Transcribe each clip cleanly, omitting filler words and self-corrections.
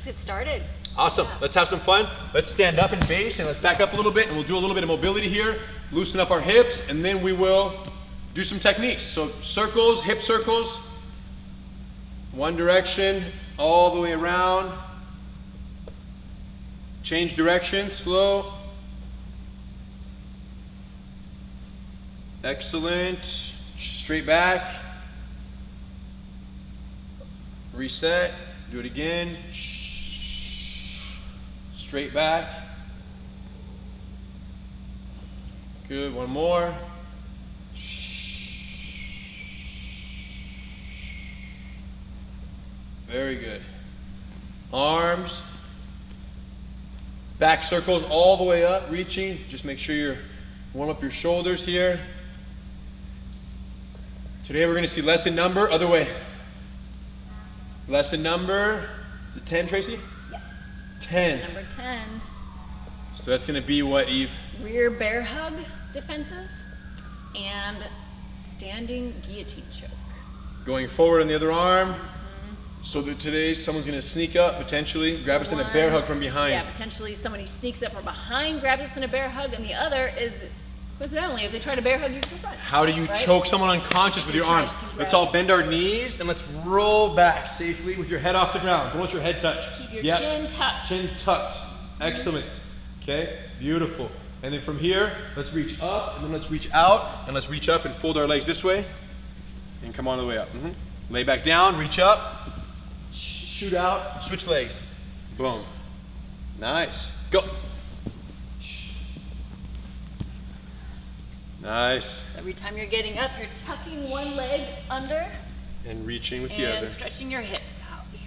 get started. Awesome. Let's have some fun. Let's stand up in base and let's back up a little bit and we'll do a little bit of mobility here. Loosen up our hips and then we will do some techniques. So circles, hip circles. One direction, all the way around. Change direction, slow. Excellent. Straight back. Reset. Do it again. Straight back. Good. One more. Very good. Arms. Back circles all the way up, reaching. Just make sure you warm up your shoulders here. Today we're going to see lesson number, other way. Lesson number, is it 10, Tracy? Yeah. 10. Lesson number 10. So that's going to be what, Eve? Rear bear hug defenses and standing guillotine choke. Going forward on the other arm. So that today someone's going to sneak up, potentially, grab us in a bear hug from behind. Yeah, potentially somebody sneaks up from behind, grabs us in a bear hug, and the other is, coincidentally, if they try to bear hug you from front. How do you choke someone unconscious with your arms? Let's all bend our knees and let's roll back safely with your head off the ground. Don't let your head touch. Keep your chin tucked. Chin tucked. Excellent. Okay, beautiful. And then from here, let's reach up and then let's reach out and let's reach up and fold our legs this way and come all the way up. Lay back down, reach up, shoot out, switch legs. Boom. Nice. Go. Nice. Every time you're getting up, you're tucking one leg under and reaching with the other. And stretching your hips out here.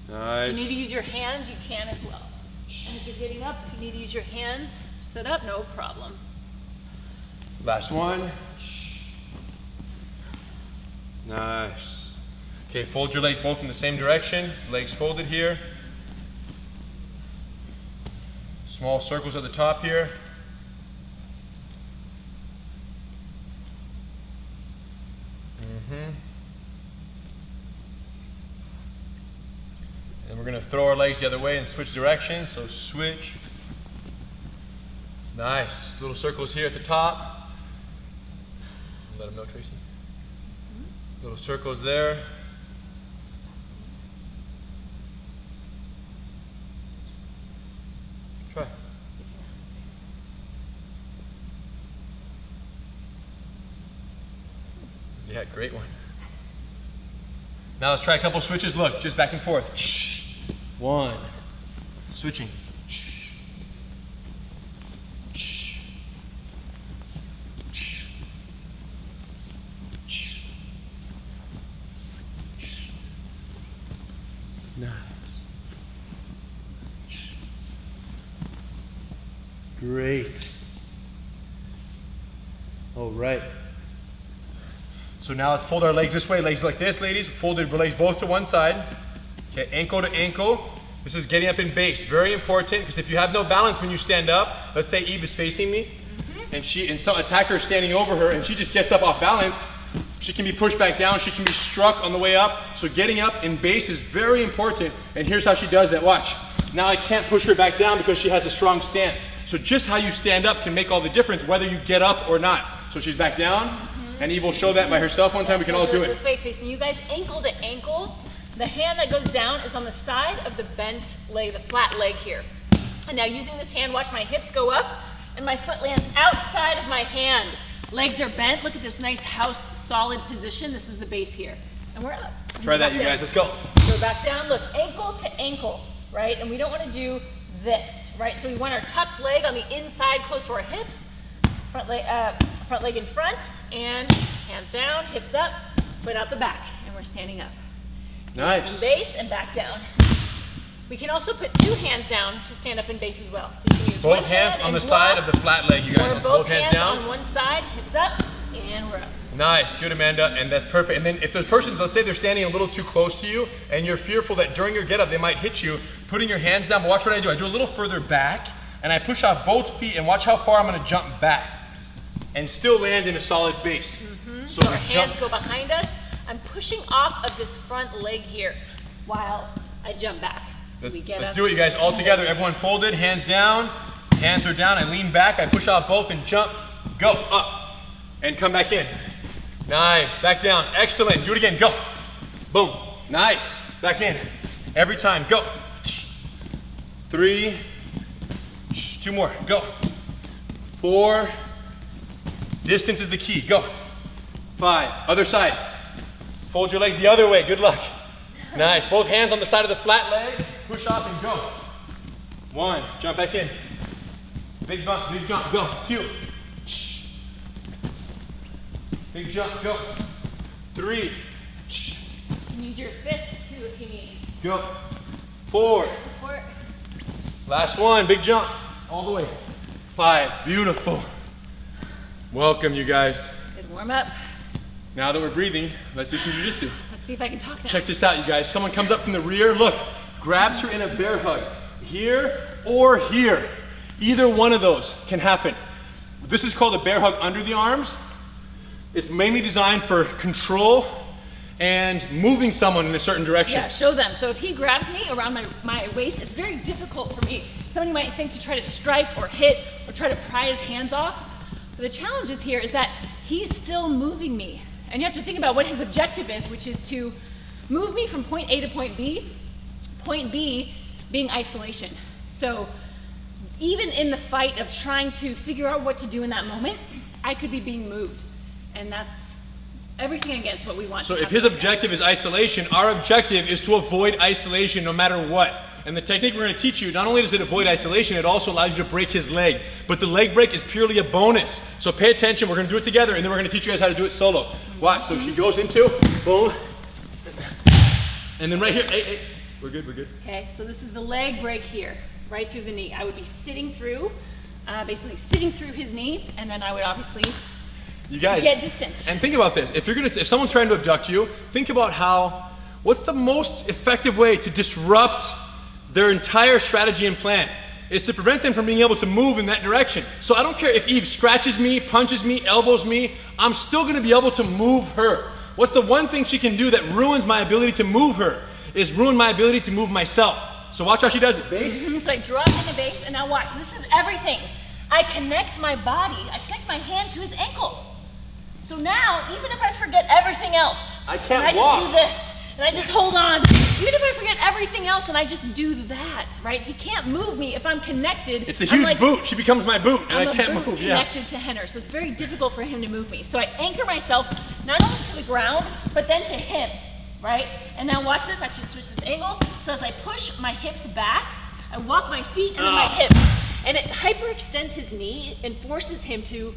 Nice. If you need to use your hands, you can as well. And if you're getting up, if you need to use your hands, sit up, no problem. Last one. Nice. Okay, fold your legs both in the same direction. Legs folded here. Small circles at the top here. And we're going to throw our legs the other way and switch directions. So switch. Nice. Little circles here at the top. Let them know, Tracy. Little circles there. Try. Yeah, great one. Now let's try a couple switches. Look, just back and forth. One. Switching. Nice. Great. All right. So now let's fold our legs this way, legs like this, ladies. Folded legs both to one side. Okay, ankle to ankle. This is getting up in base. Very important, because if you have no balance when you stand up, let's say Eve is facing me, and some attacker is standing over her, and she just gets up off balance, she can be pushed back down, she can be struck on the way up. So getting up in base is very important, and here's how she does that, watch. Now I can't push her back down because she has a strong stance. So just how you stand up can make all the difference, whether you get up or not. So she's back down, and Eve will show that by herself one time, we can all do it. This way, facing you guys, ankle to ankle. The hand that goes down is on the side of the bent leg, the flat leg here. And now using this hand, watch my hips go up, and my foot lands outside of my hand. Legs are bent. Look at this nice house solid position. This is the base here. And we're up. Try that, you guys. Let's go. Go back down. Look, ankle to ankle, right? And we don't want to do this, right? So we want our tucked leg on the inside, close to our hips. Front leg in front, and hands down, hips up, foot out the back, and we're standing up. Nice. In base and back down. We can also put two hands down to stand up in base as well. So you can use both hands on the side of the flat leg, you guys. Or both hands down on one side, hips up, and we're up. Nice, good, Amanda, and that's perfect. And then if there's persons, let's say they're standing a little too close to you, and you're fearful that during your get-up they might hit you, putting your hands down, but watch what I do. I do a little further back, and I push off both feet, and watch how far I'm gonna jump back, and still land in a solid base. So our hands go behind us. I'm pushing pushing off of this front leg here while I jump back. So we get Let's up. do it, you guys, all together. Everyone folded, hands down. Hands are down. I lean back. I push off both and jump. Go up and come back in. Nice. Back down. Excellent. Do it again. Go. Boom. Nice. Back in. Every time. Go. 3. 2 more. Go. 4. Distance is the key. Go. 5. Other side. Fold your legs the other way. Good luck. Nice. Both hands on the side of the flat leg. Push off and go. 1. Jump back in. Big bump. Big jump. Go. 2. Big jump. Go. 3. You use your fists too if you need. Go. 4. Support. Last one. Big jump. All the way. 5. Beautiful. Welcome, you guys. Good warm up. Now that we're breathing, let's do some jiu-jitsu. Let's see if I can talk now. Check this out, you guys. Someone comes up from the rear, look, grabs her in a bear hug. Here or here. Either one of those can happen. This is called a bear hug under the arms. It's mainly designed for control and moving someone in a certain direction. Yeah, show them. So if he grabs me around my waist, it's very difficult for me. Somebody might think to try to strike or hit or try to pry his hands off. But the challenge is here is that he's still moving me. And you have to think about what his objective is, which is to move me from point A to point B being isolation. So even in the fight of trying to figure out what to do in that moment, I could be being moved. And that's everything against what we want. So if his objective is isolation, our objective is to avoid isolation no matter what. And the technique we're going to teach you, not only does it avoid isolation, it also allows you to break his leg. But the leg break is purely a bonus. So pay attention, we're going to do it together, and then we're going to teach you guys how to do it solo. Watch, so she goes into, boom, and then right here, hey, we're good. Okay, so this is the leg break here, right through the knee. I would be sitting through, basically sitting through his knee, and then I would obviously you guys get distance. And think about this, if someone's trying to abduct you, think about what's the most effective way to disrupt their entire strategy and plan is to prevent them from being able to move in that direction. So I don't care if Eve scratches me, punches me, elbows me, I'm still gonna be able to move her. What's the one thing she can do that ruins my ability to move her is ruin my ability to move myself. So watch how she does it. Base. So I drop in the base, and now watch, this is everything. I connect my body, I connect my hand to his ankle. So now, even if I forget everything else, I can't and I walk. just do this, and I just hold on. Even if I forget everything else and I just do that, right? He can't move me if I'm connected. It's a huge boot. She becomes my boot, and I can't move. Connected to Henner, so it's very difficult for him to move me. So I anchor myself not only to the ground, but then to him, right? And now watch this. Actually, switch this angle. So as I push my hips back, I walk my feet and then my hips, and it hyperextends his knee and forces him to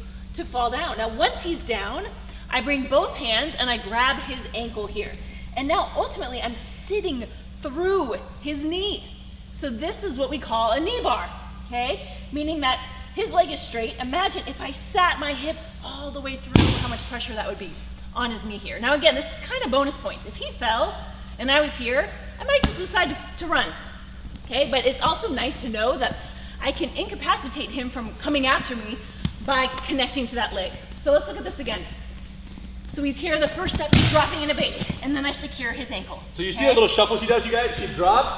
fall down. Now, once he's down, I bring both hands and I grab his ankle here. And now ultimately I'm sitting through his knee. So this is what we call a knee bar, okay? Meaning that his leg is straight. Imagine if I sat my hips all the way through, how much pressure that would be on his knee here. Now again, this is kind of bonus points. If he fell and I was here, I might just decide to run, okay? But it's also nice to know that I can incapacitate him from coming after me by connecting to that leg. So let's look at this again. So he's here, the first step is dropping in a base, and then I secure his ankle. So you see that little shuffle she does, you guys? She drops,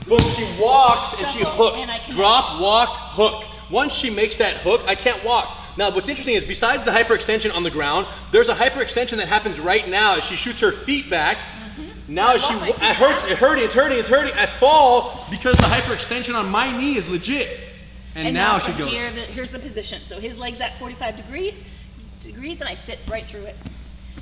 boom, she walks, and she hooks. Drop, walk, hook. Once she makes that hook, I can't walk. Now, what's interesting is besides the hyperextension on the ground, there's a hyperextension that happens right now as she shoots her feet back. Now as it's hurting. I fall because the hyperextension on my knee is legit. And now she goes. Here's the position. So his leg's at 45 degrees, and I sit right through it.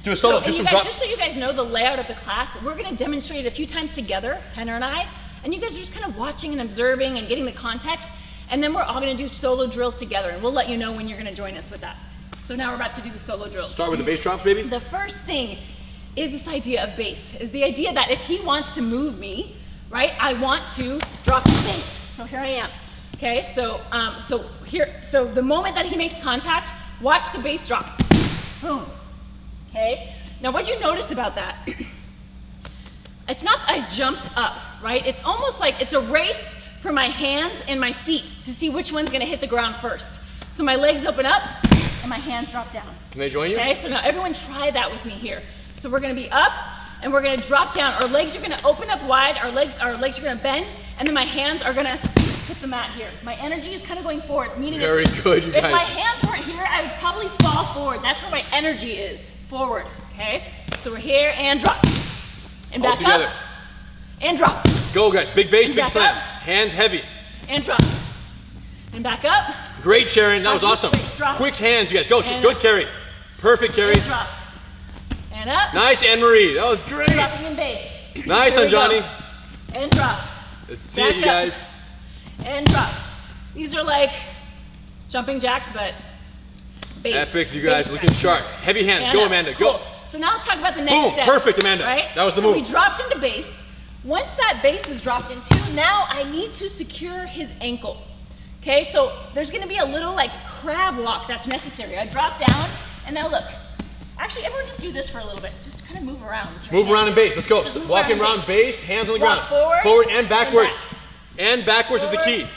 Do a solo, just so you guys know the layout of the class, we're gonna demonstrate it a few times together, Henner and I, and you guys are just kind of watching and observing and getting the context, and then we're all gonna do solo drills together, and we'll let you know when you're gonna join us with that. So now we're about to do the solo drills. Start with the base drops, baby. The first thing is this idea of base, is the idea that if he wants to move me, right, I want to drop the base. So here I am, okay? So the moment that he makes contact, watch the base drop, boom. Okay, now what you notice about that, it's not that I jumped up, right? It's almost like it's a race for my hands and my feet to see which one's gonna hit the ground first. So my legs open up and my hands drop down. Can they join you? Okay, so now everyone try that with me here. So we're gonna be up and we're gonna drop down. Our legs are gonna open up wide, our legs are gonna bend, and then my hands are gonna hit the mat here. My energy is kind of going forward, meaning Very good, you guys. if my hands weren't here, I would probably fall forward. That's where my energy is, forward, okay? So we're here and drop. And back up. And drop. Go guys, big base, big slam. Up. Hands heavy. And drop. And back up. Great, Sharon, that was awesome. Quick hands, you guys, go, good carry. Perfect carry. And drop. And up. Nice, Anne-Marie, that was great. Dropping in base. Nice, Anjani. And drop. Let's see it, you guys. And drop. These are like jumping jacks, but base. Epic, you guys, looking sharp. Heavy hands, and go up. Amanda, Cool. go. So now let's talk about the next step. Perfect, Amanda. Right? That was the so move. we dropped into base. Once that base is dropped into, now I need to secure his ankle. Okay, so there's gonna be a little like crab walk that's necessary. I drop down, and now look. Actually, everyone just do this for a little bit. Just kind of move around. With your Move hands. around in base, let's go. Just Walking around base, hands on the Walk ground. forward and backwards. and And backwards is the Forward. key.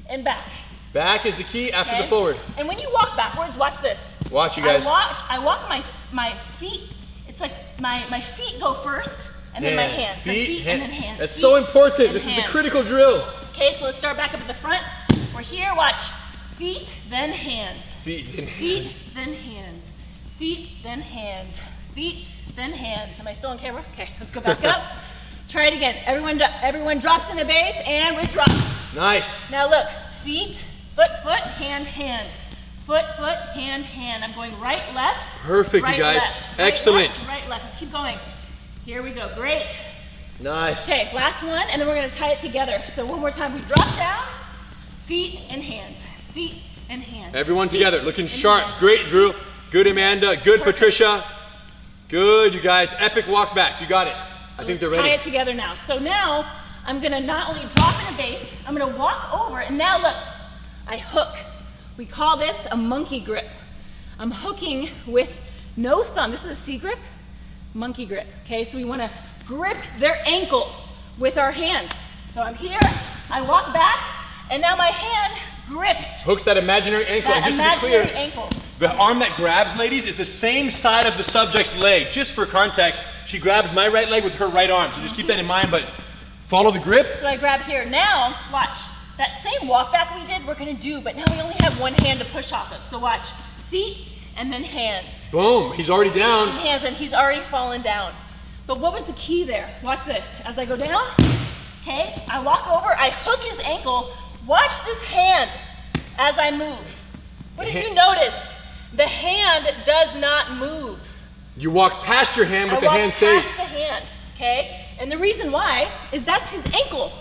And back. Back is the key after Okay? the forward. And when you walk backwards, watch this. Watch, you guys. I walk my feet. It's like my feet go first, and then my hands. Then feet and then hands. That's Feet so important. and This is the hands. critical drill. Okay, so let's start back up at the front. We're here, watch. Feet, then hands. Feet and Feet, hands. then hands. Feet, then hands. Feet, then hands. Am I still on camera? Okay, let's go back up. Try it again. Everyone drops into base, and we drop. Nice. Now look, feet, foot, hand, hand. Foot, hand, hand. I'm going right, left. Perfect, right, you guys. Left, right, Excellent. Left, right, left. Let's keep going. Here we go. Great. Nice. Okay, last one, and then we're gonna tie it together. So one more time, we drop down, feet and hands. Feet and hands. Everyone Feet together, looking and sharp. hands. Great, Drew. Good, Amanda. Good, Perfect. Patricia. Good, you guys. Epic walk backs. You got it. So I think let's they're tie ready. it together now. So now I'm gonna not only drop in a base, I'm gonna walk over, and now look, I hook. We call this a monkey grip. I'm hooking with no thumb. This is a C grip, monkey grip. Okay, so we wanna grip their ankle with our hands. So I'm here, I walk back, and now my hand grips Hooks that imaginary ankle. that And just to be imaginary clear, ankle. the arm that grabs, ladies, is the same side of the subject's leg. Just for context, she grabs my right leg with her right arm. So just keep that in mind, but follow the grip. So I grab here. Now, watch. That same walk back we did, we're gonna do, but now we only have one hand to push off of. So watch. Feet and then hands. Boom, he's already And down. hands, and he's already fallen down. But what was the key there? Watch this. As I go down, okay, I walk over, I hook his ankle. Watch this hand as I move. What did you notice? The hand does not move. You walk past your hand, but I the walk hand stays. past the hand, okay? And the reason why is that's his ankle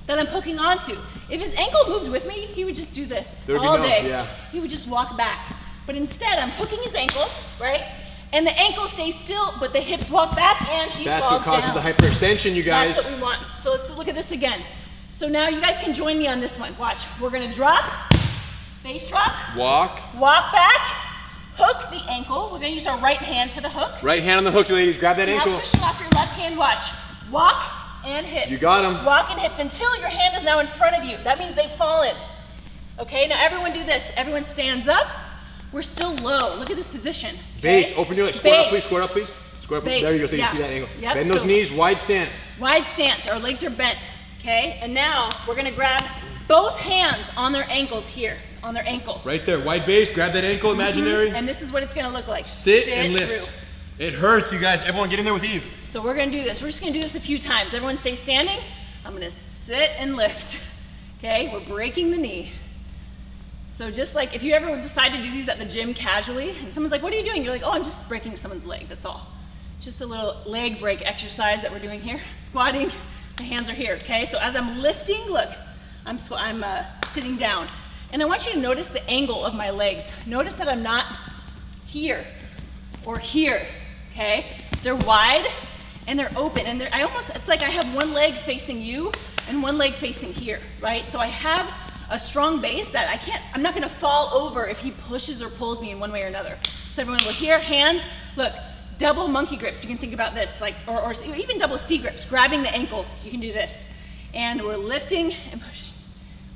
that I'm hooking onto. If his ankle moved with me, he would just do this There would be all no- day. yeah. He would just walk back. But instead, I'm hooking his ankle, right? And the ankle stays still, but the hips walk back and he That's falls what causes down. the hyperextension, you guys. That's what we want. So let's look at this again. So now you guys can join me on this one. Watch. We're gonna drop, base drop, Walk. walk back, hook the ankle. We're gonna use our right hand for the hook. Right hand on the hook, ladies. Grab that Now ankle. pushing off your left hand, watch. Walk and hips. You got 'em. Walk and hips until your hand is now in front of you. That means they've fallen. Okay, now everyone do this. Everyone stands up. We're still low. Look at this position. Okay? Base, open your legs. Square up, Base. please. Square up, please. Square up. Base, There you go. So you yeah. see that angle. Yep, Bend those so- knees, wide stance. Wide stance. Our legs are bent. Okay, and now we're gonna grab both hands on their ankles here, on their ankle. Right there, wide base. Grab that ankle, imaginary. And this is what it's gonna look like. Sit and lift. through. It hurts, you guys. Everyone get in there with Eve. So we're gonna do this. We're just gonna do this a few times. Everyone stay standing. I'm gonna sit and lift. Okay, we're breaking the knee. So just like if you ever decide to do these at the gym casually, and someone's like, what are you doing? You're like, oh, I'm just breaking someone's leg, that's all. Just a little leg break exercise that we're doing here. Squatting, my hands are here, okay? So as I'm lifting, look, I'm sitting down. And I want you to notice the angle of my legs. Notice that I'm not here or here, okay? They're wide and they're open, and it's like I have one leg facing you and one leg facing here, right? So I have a strong base that I'm not gonna fall over if he pushes or pulls me in one way or another. So everyone will here, hands, look, double monkey grips. You can think about this, like, or even double C grips, grabbing the ankle, you can do this. And we're lifting and pushing,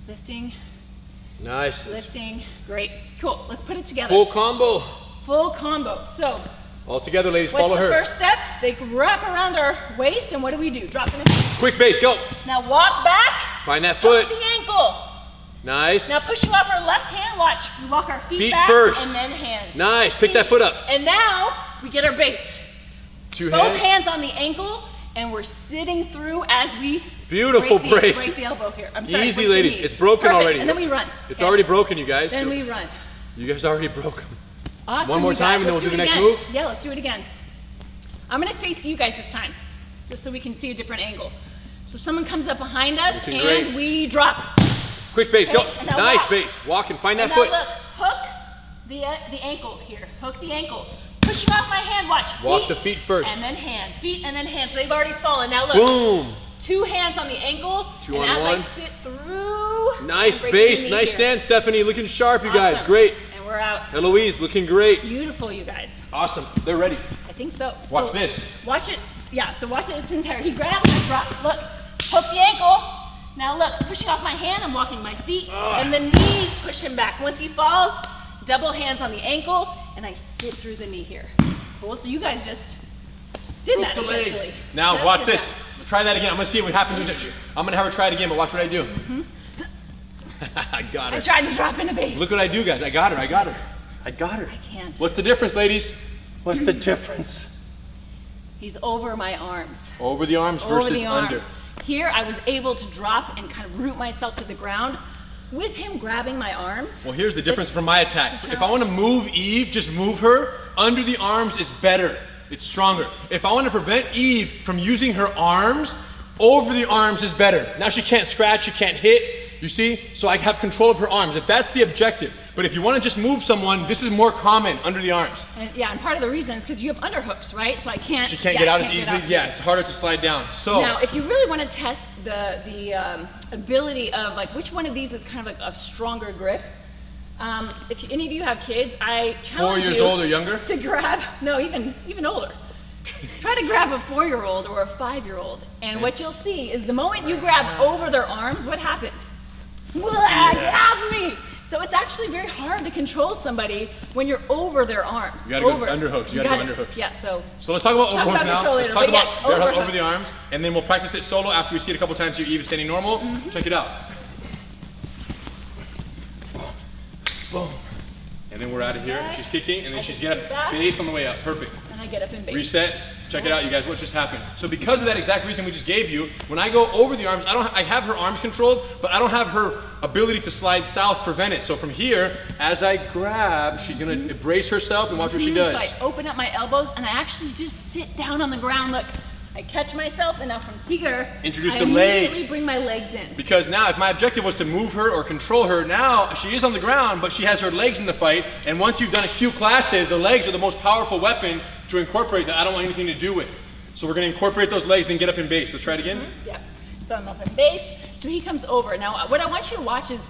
lifting, Nice. lifting, great, cool. Let's put it together. Full combo. Full combo. So All together, ladies, What's follow the her. first step? They wrap around our waist, and what do? Drop in a base. Quick base, go. Now walk back. Find that foot. Hook the ankle. Nice. Now pushing off our left hand, watch. We walk our feet back first. and then hands. Nice, pick that foot up. And now we get our base. Two Both hands. hands on the ankle, and we're sitting through as we Beautiful break. break the elbow here. I'm sorry, Easy, break the ladies. knee. It's broken Perfect. already. And then we run. It's Okay? already broken, you guys. Then we run. You guys already broke them. Awesome. One more you guys. time, and then Let's we'll do the it next again. move? Yeah, let's do it again. I'm gonna face you guys this time, just so we can see a different angle. So someone comes up behind us, Looking and great. we drop. Quick base, go. And now Nice walk. base. Walk and find that And foot. now look, hook the ankle here. Hook the ankle. Pushing off my hand, watch. Walk the feet first. And then hand. Feet and then hands. They've already fallen. Now look. Boom. Two hands on the ankle. Two and on as one. I sit through. Nice I'm breaking base. the knee Nice here. stand, Stephanie. Looking sharp, you guys. Awesome. Great. And we're out. Eloise, looking great. Beautiful, you guys. Awesome. They're ready. I think so. Watch So, this. Watch it. Yeah, so watch it its entirety. He grabs and drop. Look. Hook the ankle. Now look, pushing off my hand, I'm walking my feet, and the knees push him back. Once he falls, double hands on the ankle, and I sit through the knee here. Cool, so you guys just did that Hook the leg. essentially. Now Just watch did this. that. Try that again. I'm gonna see what happens. I'm gonna have her try it again, but watch what I do. I got her. I tried to drop into base. Look what I do, guys. I got her. I got her. I got her. I can't. What's the difference, ladies? What's the difference? He's over my arms. Over the arms Over versus the arms. under. Here, I was able to drop and kind of root myself to the ground with him grabbing my arms. Well, here's the difference from my attack. If I want to move Eve, just move her. Under the arms is better. It's stronger. If I want to prevent Eve from using her arms, over the arms is better. Now she can't scratch, she can't hit. You see? So I have control of her arms, if that's the objective. But if you want to just move someone, this is more common, under the arms. And yeah, and part of the reason is because you have underhooks, right? So I can't. She can't yeah, get out I as can't get easily. out Yeah, here. it's harder to slide down. So Now, if you really want to test the ability of like which one of these is kind of like a stronger grip, if any of you have kids, I 4 challenge years you old or younger? to grab. No, even older. Try to grab a 4-year-old or a 5-year-old, and what you'll see is the moment you grab over their arms, what happens? Grab me! So it's actually very hard to control somebody when you're over their arms. You gotta go over. underhooks. You gotta go underhooks. Yeah, so let's talk about Talk overhooks about now. control Let's later, talk but about yes, bear hug overhooks. over the arms, and then we'll practice it solo after we see it a couple times. So you're even standing normal. Check it out. Boom. And then we're out of here. And she's kicking, and then I she's can getting sit back. base on the way up. Perfect. and I get up in base. Reset. Check it out, you guys. What just happened? So because of that exact reason we just gave you, when I go over the arms, I have her arms controlled, but I don't have her ability to slide south prevent it. So from here, as I grab, she's gonna brace herself and watch what she does. So I open up my elbows and I actually just sit down on the ground. Look, I catch myself, and now from here, Introduce I the legs. immediately bring my legs in. Because now, if my objective was to move her or control her, now she is on the ground, but she has her legs in the fight. And once you've done a few classes, the legs are the most powerful weapon to incorporate that I don't want anything to do with. So we're gonna incorporate those legs, then get up in base. Let's try it again. Yeah. So I'm up in base. So he comes over. Now, what I want you to watch is,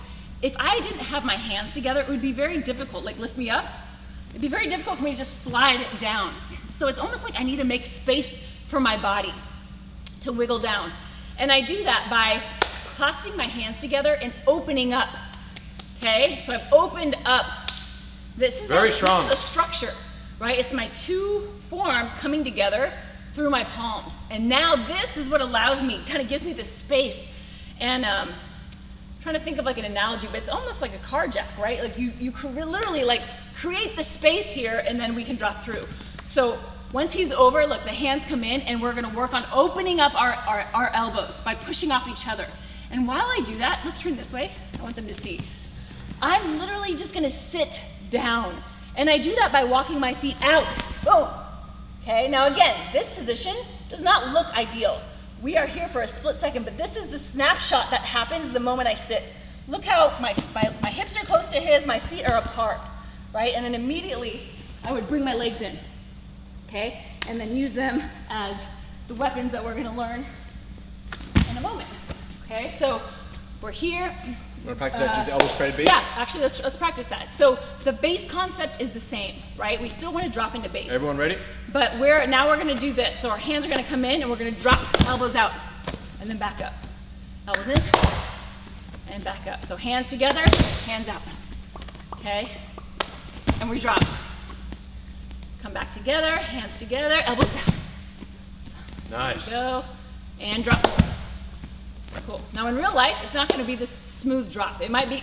if I didn't have my hands together, it would be very difficult. Like, lift me up. It'd be very difficult for me to just slide down. So it's almost like I need to make space for my body to wiggle down. And I do that by clasping my hands together and opening up. Okay? So I've opened up. This is Very strong. This is a structure, right? It's my two forearms coming together through my palms. And now this is what allows me, kind of gives me this space. And trying to think of like an analogy, but it's almost like a car jack, right? Like you literally like create the space here, and then we can drop through. So once he's over, look, the hands come in, and we're gonna work on opening up our elbows by pushing off each other. And while I do that, let's turn this way. I want them to see. I'm literally just gonna sit down. And I do that by walking my feet out. Boom. Okay, now again, this position does not look ideal. We are here for a split second, but this is the snapshot that happens the moment I sit. Look how my hips are close to his, my feet are apart, right? And then immediately, I would bring my legs in, okay? And then use them as the weapons that we're gonna learn in a moment, okay? So we're here. Wanna practice that elbow straight base? Yeah, actually, let's practice that. So the base concept is the same, right? We still wanna drop into base. Everyone ready? But now we're gonna do this. So our hands are gonna come in, and we're gonna drop elbows out, and then back up. Elbows in, and back up. So hands together, hands out, okay? And we drop. Come back together, hands together, elbows out. Nice. Go, and drop. Cool. Now in real life, it's not gonna be this smooth drop. It might be.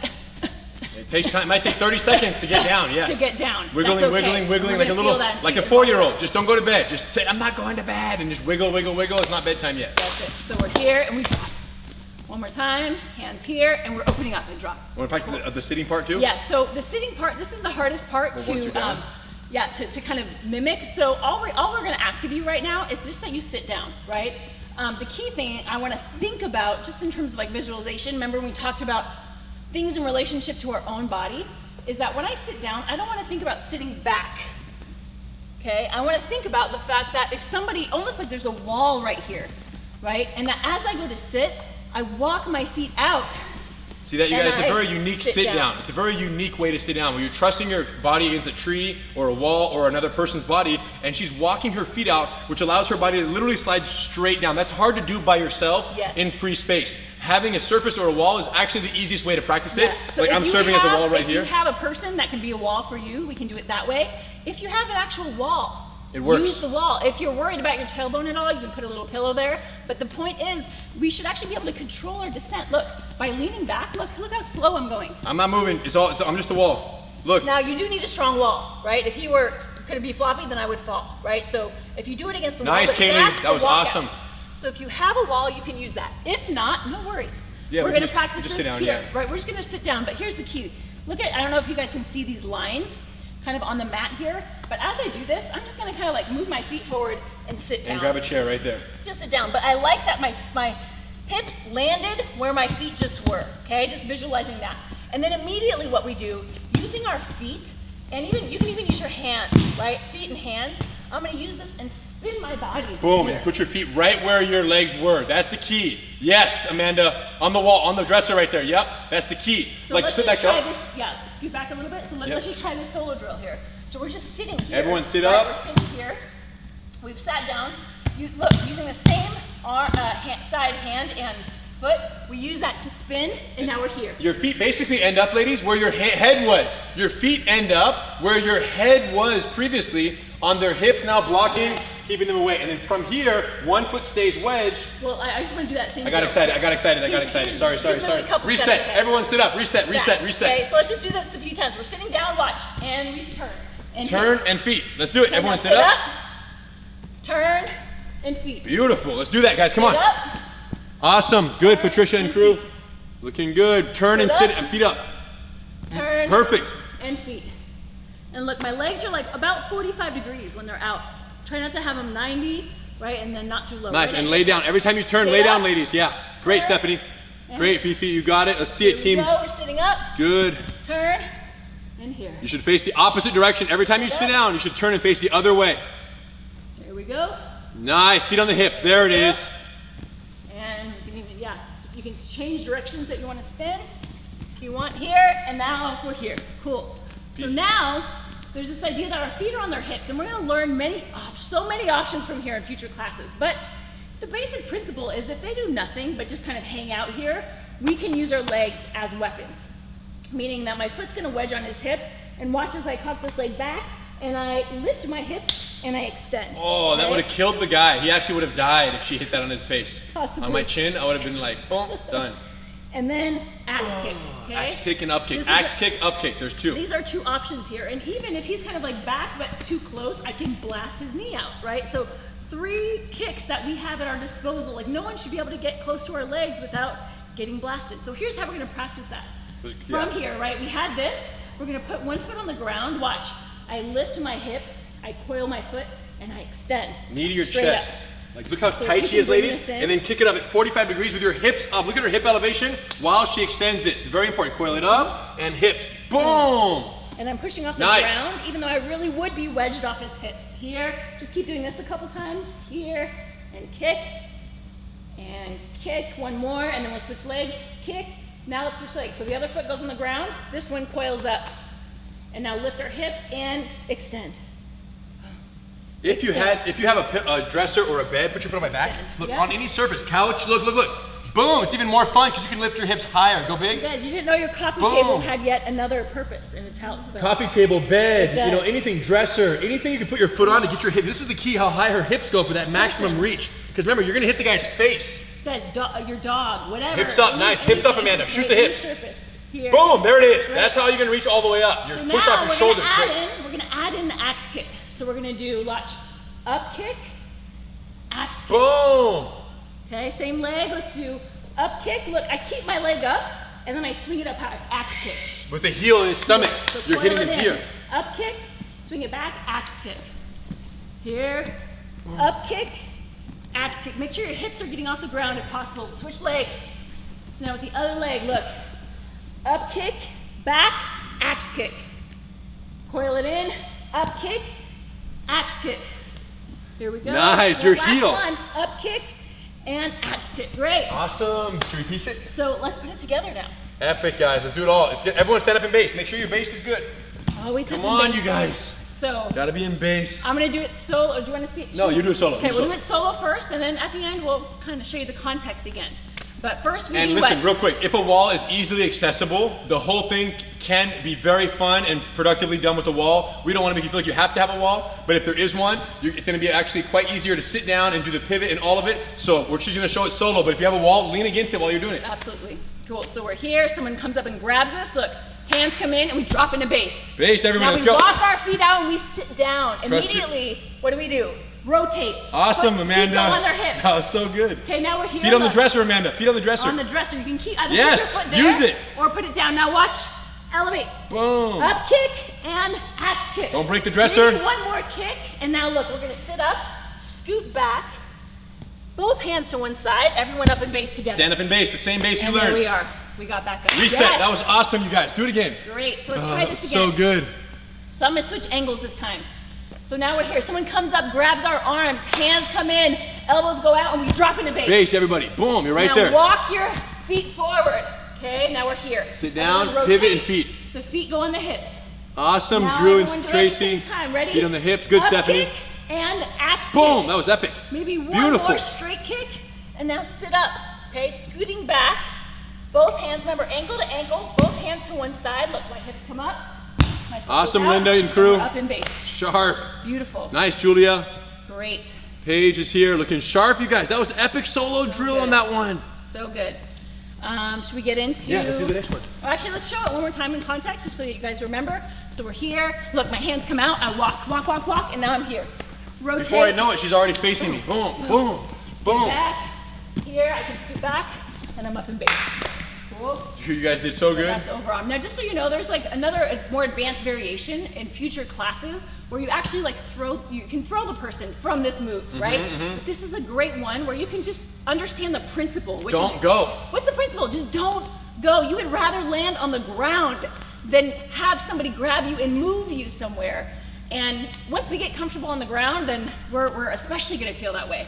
It takes time. It might take 30 seconds to get down. Yes. To get down. Wiggling, That's okay. wiggling, wiggling, like a little, like a 4-year-old. Just don't go to bed. Just say, I'm not going to bed, and just wiggle, wiggle, wiggle. It's not bedtime yet. That's it. So we're here and we drop. One more time. Hands here, and we're opening up and drop. Want to practice the sitting part too? Yeah. So the sitting part. This is the hardest part Once you're down. to kind of mimic. So all we're gonna ask of you right now is just that you sit down, right? The key thing I want to think about, just in terms of like visualization. Remember when we talked about things in relationship to our own body, is that when I sit down, I don't want to think about sitting back. Okay, I want to think about the fact that if somebody, almost like there's a wall right here, right? And that as I go to sit, I walk my feet out. See that, you guys? It's a very I unique sit sit down. down. It's a very unique way to sit down, where you're trusting your body against a tree or a wall or another person's body, and she's walking her feet out, which allows her body to literally slide straight down. That's hard to do by yourself in free space. Having a surface or a wall is actually the easiest way to practice it. So like I'm serving as a wall right here. If you have a person that can be a wall for you, we can do it that way. If you have an actual wall, it works. Use the wall. If you're worried about your tailbone at all, you can put a little pillow there. But the point is, we should actually be able to control our descent. Look, by leaning back, look how slow I'm going. I'm not moving. I'm just a wall. Look. Now you do need a strong wall, right? If you were gonna be floppy, then I would fall, right? So if you do it against the wall, nice, Kaylee. That was awesome. So if you have a wall, you can use that. If not, no worries. Yeah, we're gonna practice this sit down, here, yeah. right? We're just gonna sit down, but here's the key. Look at, I don't know if you guys can see these lines kind of on the mat here, but as I do this, I'm just gonna kind of like move my feet forward and sit down. And grab a chair right there. Just sit down, but I like that my hips landed where my feet just were, okay? Just visualizing that. And then immediately what we do, using our feet, and even you can even use your hands, right? Feet and hands. I'm gonna use this and spin my body. Boom, here. and put your feet right where your legs were. That's the key. Yes, Amanda, on the wall, on the dresser right there. Yep, that's the key. So like let's sit just back try up. this, yeah, scoot back a little bit. So let's just try this solo drill here. So we're just sitting here. Everyone sit right? up. We're sitting here. We've sat down. You look, using the same side hand and foot, we use that to spin, and now we're here. Your feet basically end up, ladies, where your head was. Your feet end up where your head was previously, on their hips now blocking, keeping them away. And then from here, one foot stays wedged. Well, I just want to do that same I got excited. Sorry. Reset. Everyone sit up. Reset. Okay, so let's just do this a few times. We're sitting down, watch, and we turn. And turn and feet. Let's do it. and Everyone now sit up. Turn and feet. Beautiful. Let's do that, guys. Come on. Sit up. Awesome. Good, Patricia and crew. Looking good. Turn and sit and feet up. Turn. Perfect. And feet. And look, my legs are like about 45 degrees when they're out. Try not to have them 90, right? And then not too low. Nice. Right? And lay down. Every time you turn, Sit lay down, up. ladies. Yeah. Great, Turn. Stephanie. And Great, Fifi. You got it. Let's see it, team. Go. We're sitting up. Good. Turn. And here. You should face the opposite direction. Every time you sit down, you should turn and face the other way. Here we go. Nice. Feet on the hips. There it is. And you can even, you can change directions that you want to spin if you want here, and now we're here. Cool. So now there's this idea that our feet are on their hips, and we're going to learn so many options from here in future classes. But the basic principle is if they do nothing but just kind of hang out here, we can use our legs as weapons. Meaning that my foot's going to wedge on his hip, and watch as I cock this leg back, and I lift my hips and I extend. Oh, that would have killed the guy. He actually would have died if she hit that on his face. Possibly. On my chin, I would have been like, boom, done. And then axe kick. Okay? Axe kick and up kick. This is Axe kick, up kick. There's two. These are two options here. And even if he's kind of like back but too close, I can blast his knee out, right? So 3 kicks that we have at our disposal. Like no one should be able to get close to our legs without getting blasted. So here's how we're gonna practice that. From here, right? We had this. We're gonna put one foot on the ground. Watch. I lift my hips, I coil my foot, and I extend. Knee to your straight chest. up. Like look how So tight you she can is, bring ladies. this in. And then kick it up at 45 degrees with your hips up. Look at her hip elevation while she extends this. It's very important. Coil it up and hips. Boom! And I'm pushing off the Nice. ground, even though I really would be wedged off his hips. Here, just keep doing this a couple times. Here, and kick. One more, and then we'll switch legs. Kick. Now let's switch legs. So the other foot goes on the ground. This one coils up. And now lift our hips and extend. If you have a dresser or a bed, put your foot on my back. Extend. Look, Yep. on any surface, couch, look. Boom, it's even more fun because you can lift your hips higher. Go big. You guys, you didn't know your coffee Boom. table had yet another purpose in its house. But Coffee table, bed, It you know, does. anything, dresser, anything you can put your foot on to get your hip. This is the key, how high her hips go for that maximum reach. Because remember, you're gonna hit the guy's face. guys, your dog, whatever. Hips up, nice. Hips up, Amanda. Shoot the hips. Surface. Here. Boom, there it is. Right. That's how you're gonna reach all the way up. You So push now off your we're shoulders. gonna Great. we're gonna add in the axe kick. So we're gonna do watch, up kick, axe kick. Boom. Okay, same leg. Let's do up kick. Look, I keep my leg up, and then I swing it up high. Axe kick. With the heel in his stomach, So you're coil hitting it him in. here. Up kick, swing it back, axe kick. Here, up kick, axe kick. Make sure your hips are getting off the ground if possible. Switch legs. So now with the other leg, look. Up kick, back, axe kick. Coil it in, up kick, axe kick. Here we go. Nice, The your last heel. one, up kick and axe kick. Great. Awesome. Should we piece it? So let's put it together now. Epic, guys. Let's do it all. Everyone stand up in base. Make sure your base is good. Always Come have on, base. you guys. So Gotta be in base. I'm gonna do it solo. Or do you want to see it? No, you do it solo. Okay, Do we'll solo. do it solo first, and then at the end we'll kind of show you the context again. But first we And do listen, what? real quick, if a wall is easily accessible, the whole thing can be very fun and productively done with the wall. We don't want to make you feel like you have to have a wall, but if there is one, it's going to be actually quite easier to sit down and do the pivot and all of it. So we're just going to show it solo, but if you have a wall, lean against it while you're doing it. Absolutely. Cool. So we're here. Someone comes up and grabs us. Look, hands come in, and we drop into base. Base, everybody, Now let's we go. walk our feet out and we sit down. Trust you. Immediately, what do? Rotate. Awesome, Put Amanda. Feet go on their hips. That was so good. Okay, now we're here. Feet on the Look. dresser, Amanda. Feet on the dresser. On the dresser. You can keep either Yes, keep your foot use there it. or put it down. Now watch. Elevate. Boom. Up kick and axe kick. Don't break the dresser. Maybe one more kick, and now look, we're gonna sit up, scoot back, both hands to one side, everyone up in base together. Stand up in base, the same base you And there learned. we are. We got back up. Reset. Yes. That was awesome, you guys. Do it again. Great. So let's try this again. So good. So I'm gonna switch angles this time. So now we're here. Someone comes up, grabs our arms, hands come in, elbows go out, and we drop into base. Base, everybody. Boom, you're right now there. walk your feet forward. Okay, now we're here. Sit down, Everyone pivot, and rotates. feet. The feet go on the hips. Awesome, Now Drew everyone and do it at the Tracy. same time. Ready? Feet on the hips. Good, Up Stephanie. kick and axe Boom, kick. that was epic. Maybe one Beautiful. more straight kick, and now sit up. Okay, scooting back. Both hands, remember, ankle to ankle. Both hands to one side. Look, my hips come up. My foot Awesome, goes out, Linda and crew. we're up in base. Sharp. Beautiful. Nice, Julia. Great. Paige is here, looking sharp, you guys. That was epic solo So drill good. on that one. So good. Should we get into? Yeah, let's do the next one. Well, actually, let's show it one more time in context, just so that you guys remember. So we're here. Look, my hands come out. I walk, walk, walk, walk, and now I'm here. Rotate. Before I know it, she's already facing me. Boom, boom, boom. Back. Here, I can scoot back, and I'm up in base. Cool. You guys did so good. That's overarm. Now, just so you know, there's like another more advanced variation in future classes where you actually like you can throw the person from this move, right? But this is a great one where you can just understand the principle, which is Don't go. What's the principle? Just don't go. You would rather land on the ground than have somebody grab you and move you somewhere. And once we get comfortable on the ground, then we're especially gonna feel that way.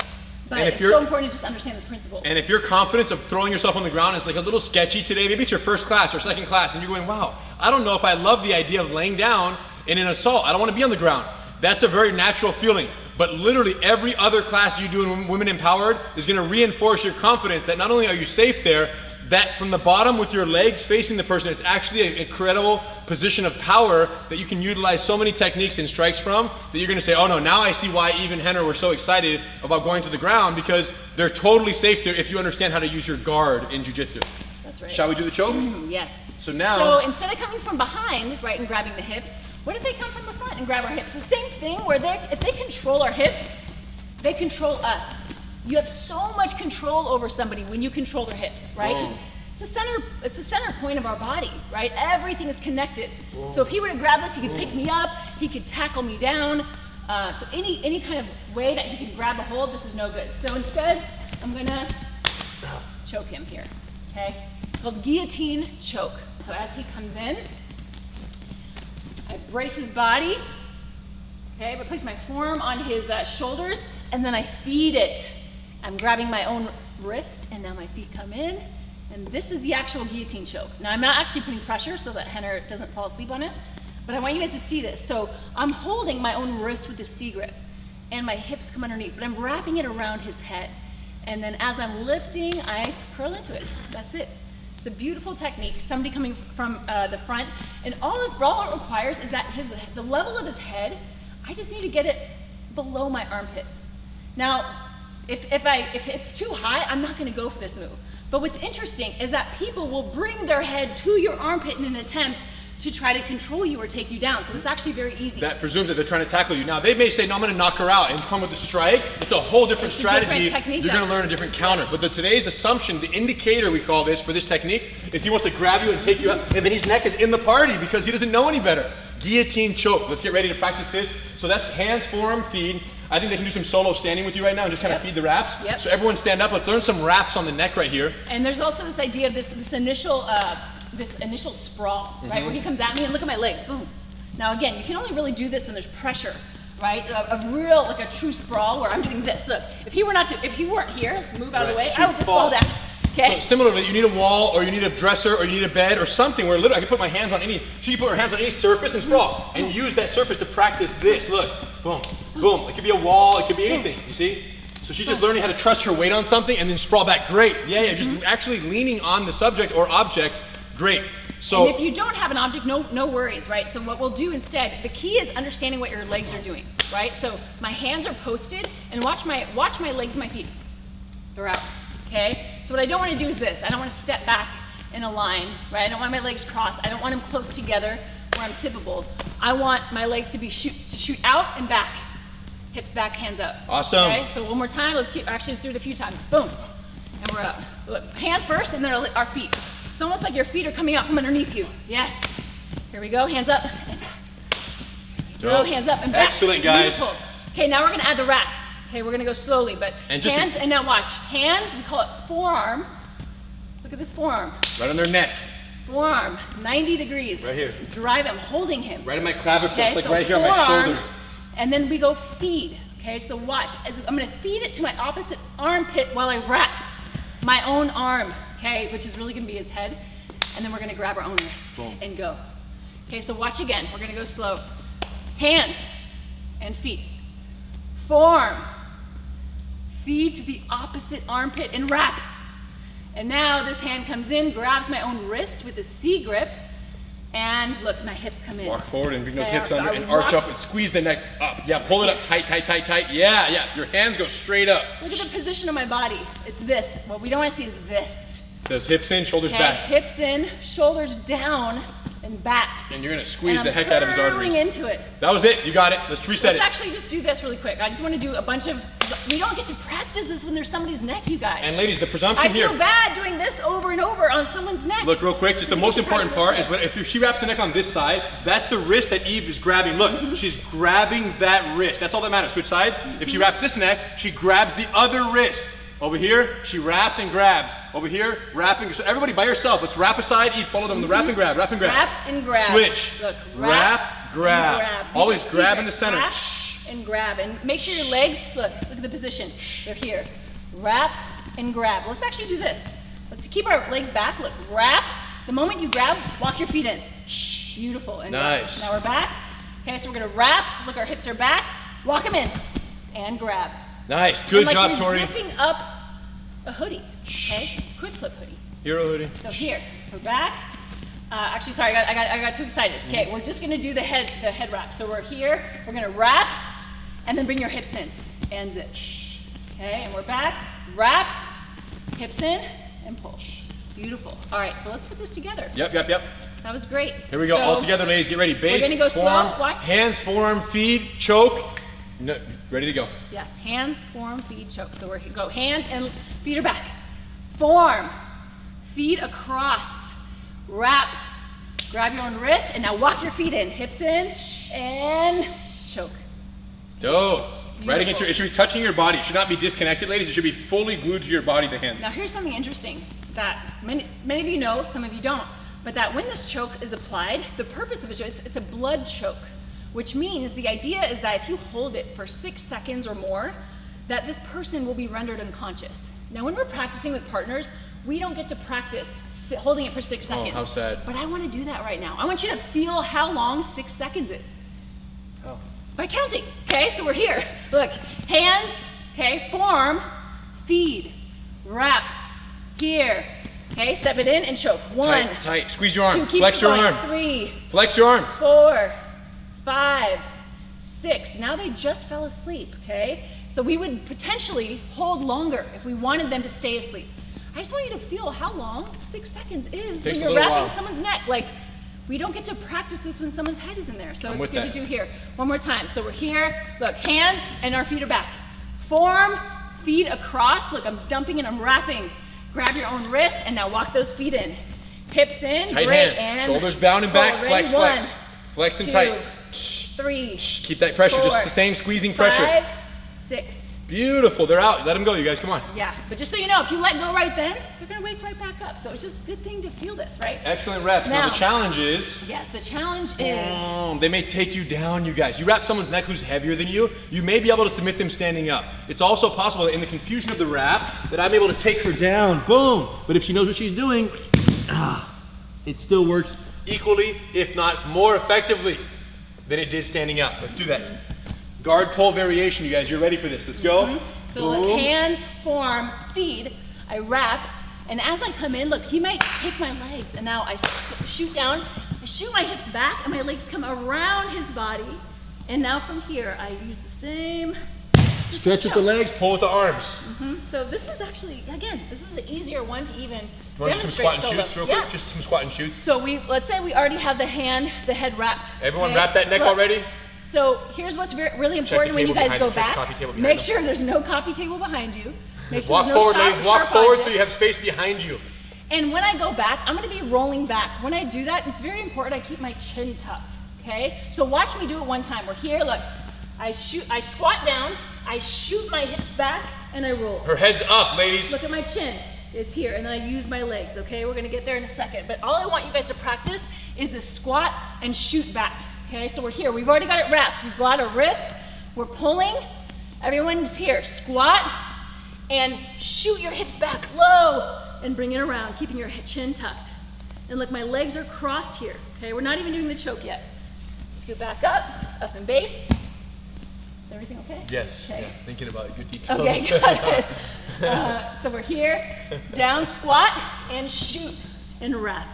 But And if it's you're- so important to just understand this principle. And if your confidence of throwing yourself on the ground is like a little sketchy today, maybe it's your first class or second class, and you're going, wow, I don't know if I love the idea of laying down in an assault. I don't want to be on the ground. That's a very natural feeling. But literally every other class you do in Women Empowered is going to reinforce your confidence that not only are you safe there, that from the bottom with your legs facing the person, it's actually an incredible position of power that you can utilize so many techniques and strikes from that you're gonna say, oh no, now I see why Eve and Henner were so excited about going to the ground, because they're totally safe there if you understand how to use your guard in jiu-jitsu. That's right. Shall we do the choke? Yes. So now- So instead of coming from behind, right, and grabbing the hips, what if they come from the front and grab our hips? The same thing where if they control our hips, they control us. You have so much control over somebody when you control their hips, right? Boom. It's the center point of our body, right? Everything is connected. So if he were to grab this, he could pick me up, he could tackle me down. So any kind of way that he can grab a hold, this is no good. So instead, I'm gonna choke him here, okay? It's called guillotine choke. So as he comes in, I brace his body, okay? I place my forearm on his shoulders, and then I feed it. I'm grabbing my own wrist, and now my feet come in, and this is the actual guillotine choke. Now I'm not actually putting pressure so that Henner doesn't fall asleep on us, but I want you guys to see this. So I'm holding my own wrist with a C grip, and my hips come underneath, but I'm wrapping it around his head. And then as I'm lifting, I curl into it. That's it. It's a beautiful technique. Somebody coming from the front, and all it requires is that the level of his head, I just need to get it below my armpit. Now, if it's too high, I'm not gonna go for this move. But what's interesting is that people will bring their head to your armpit in an attempt to try to control you or take you down. So it's actually very easy. That presumes that they're trying to tackle you. Now, they may say, no, I'm gonna knock her out and come with a strike. It's a whole different strategy. You're gonna learn a different counter. Yes. But today's assumption, the indicator we call this for this technique, is he wants to grab you and take you out, and then his neck is in the party because he doesn't know any better. Guillotine choke. Let's get ready to practice this. So that's hands, forearm, feed. I think they can do some solo standing with you right now and just kind of feed the wraps. Yep. So everyone stand up. Let's learn some wraps on the neck right here. And there's also this idea of this initial sprawl, right? Where he comes at me and look at my legs, boom. Now again, you can only really do this when there's pressure, right? A real, like a true sprawl where I'm doing this. Look, if he weren't here, move out of the way, I would just fall down. Okay. So similarly, you need a wall, or you need a dresser, or you need a bed, or something where literally I can put my hands on any. She can put her hands on any surface and sprawl, and use that surface to practice this. Look, boom, boom. It could be a wall, it could be anything. You see? So she's just learning how to trust her weight on something and then sprawl back. Great. Yeah. Just actually leaning on the subject or object. Great. So and if you don't have an object, no worries, right? So what we'll do instead, the key is understanding what your legs are doing, right? So my hands are posted, and watch my legs and my feet. They're out. Okay? So what I don't want to do is this. I don't want to step back in a line, right? I don't want my legs crossed. I don't want them close together where I'm tippable. I want my legs to shoot out and back. Hips back, hands up. Awesome. Okay? So one more time. Let's do it a few times. Boom. And we're up. Look, hands first, and then our feet. It's almost like your feet are coming out from underneath you. Yes. Here we go. Hands up and back. Go. Hands up and back. Excellent, guys. Beautiful. Okay, now we're going to add the wrap. Okay, we're gonna go slowly, but and hands, and now watch. Hands, we call it forearm. Look at this forearm. Right on their neck. Forearm, 90 degrees. Right here. Drive him, holding him. Right in my clavicle, okay, like so right here on my shoulder. And then we go feed. Okay, so watch. I'm gonna feed it to my opposite armpit while I wrap my own arm, okay, which is really gonna be his head. And then we're gonna grab our own wrist and go. Okay, so watch again. We're gonna go slow. Hands and feet. Form. Feed to the opposite armpit and wrap. And now this hand comes in, grabs my own wrist with a C grip, and look, my hips come in. Walk forward and bring those hips under and arch up and squeeze the neck up. Yeah, pull it up tight, tight, tight, tight. Yeah. Your hands go straight up. Look at the position of my body. It's this. What we don't want to see is this. Those hips in, shoulders back. Hips in, shoulders down, and back. And you're gonna squeeze the heck out of his arteries. Into it. That was it. You got it. Let's reset it. Let's actually just do this really quick. I just want to do a bunch of. We don't get to practice this when there's somebody's neck, you guys. And ladies, the presumption here. I feel bad doing this over and over on someone's neck. Look, real quick. Just the most important part is if she wraps the neck on this side, that's the wrist that Eve is grabbing. Look, she's grabbing that wrist. That's all that matters. Switch sides. If she wraps this neck, she grabs the other wrist. Over here, she wraps and grabs. Over here, wrapping. So everybody by yourself, let's wrap aside, eat, follow them on the wrap and grab, wrap and grab. Wrap and grab. Switch. Look, wrap, grab. Always grab in the center. Wrap and grab. And make sure your legs, look at the position. They're here. Wrap and grab. Let's actually do this. Let's keep our legs back. Look, wrap. The moment you grab, walk your feet in. Beautiful. And nice. Now we're back. Okay, so we're gonna wrap. Look, our hips are back. Walk them in and grab. Nice, good job, Tori. Zipping up a hoodie, okay? Quick flip hoodie. Hero hoodie. So here, we're back. Actually, sorry, I got too excited. Okay, we're just gonna do the head wrap. So we're here, we're gonna wrap, and then bring your hips in, and zip. Okay, and we're back, wrap, hips in, and pull. Beautiful. All right, so let's put this together. Yep. That was great. Here we go, all together, ladies, get ready. Base, we're gonna go form, slow, watch. hands, form, feed, choke. No, ready to go. Yes, hands, form, feed, choke. So we're go hands and feet are back. Form, feet across, wrap, grab your own wrist, and now walk your feet in. Hips in, and choke. Dope. Right against it should be touching your body. It should not be disconnected, ladies. It should be fully glued to your body, the hands. Now here's something interesting that many of you know, some of you don't, but that when this choke is applied, the purpose of it is it's a blood choke. Which means the idea is that if you hold it for 6 seconds or more, that this person will be rendered unconscious. Now, when we're practicing with partners, we don't get to practice holding it for 6 seconds. Oh, how sad. But I want to do that right now. I want you to feel how long 6 seconds is. Oh. By counting. Okay, so we're here. Look, hands, okay, form, feed, wrap, here. Okay, step it in and choke. 1, Tight, tight. Squeeze your arm. 2, keep Flex it your going. arm. 3, Flex your arm. 4, 5, 6. Now they just fell asleep, okay? So we would potentially hold longer if we wanted them to stay asleep. I just want you to feel how long 6 seconds is Takes when a you're little wrapping while. someone's neck. Like, we don't get to practice this when someone's head is in there. So I'm it's with good that. to do here. One more time. So we're here. Look, hands and our feet are back. Form, feet across. Look, I'm dumping and I'm wrapping. Grab your own wrist and now walk those feet in. Hips in, Tight great, hands. and Shoulders bound and back. pull. Flex, Ready? 1, flex. Flex and 2, tight. 3, Keep that pressure. 4, Just sustain squeezing pressure. 5, 6. Beautiful. They're out. Let them go, you guys. Come on. Yeah, but just so you know, if you let go right then, they're gonna wake right back up. So it's just a good thing to feel this, right? Excellent reps. Now, Now- the challenge is, Yes, the challenge is, they may take you down, you guys. You wrap someone's neck who's heavier than you, you may be able to submit them standing up. It's also possible that in the confusion of the wrap, that I'm able to take her down, boom. But if she knows what she's doing, it still works equally, if not more effectively than it did standing up. Let's do that. Guard pull variation, you guys. You're ready for this. Let's go. so look, hands, form, feed, I wrap, and as I come in, look, he might take my legs, and now I shoot down, I shoot my hips back, and my legs come around his body, and now from here, I use the same. Stretch with the legs, pull with the arms. So this one's actually, again, this is an easier one to even You want to do some demonstrate squat and solo. shoots real Yeah. quick? Just some squat and shoots. So let's say we already have the head wrapped. Everyone okay? wrap that neck Look, already? So here's what's really Check the important when you table guys behind go them, check the back. coffee table behind Make them. sure there's no coffee table behind you. Make sure Walk there's no forward, sharp, ladies. Walk sharp forward so objects. you have space behind you. And when I go back, I'm gonna be rolling back. When I do that, it's very important I keep my chin tucked, okay? So watch me do it one time. We're here, look. I squat down, I shoot my hips back, and I roll. Her head's up, ladies. Look at my chin. It's here, and then I use my legs, okay? We're gonna get there in a second. But all I want you guys to practice is the squat and shoot back, okay? So we're here, we've already got it wrapped. We've got a wrist, we're pulling. Everyone's here, squat, and shoot your hips back low, and bring it around, keeping your chin tucked. And look, my legs are crossed here, okay? We're not even doing the choke yet. Scoot back up and base. Is everything okay? Yes, Okay. yes, thinking about good details. Okay, got it. So we're here, down, squat, and shoot, and wrap.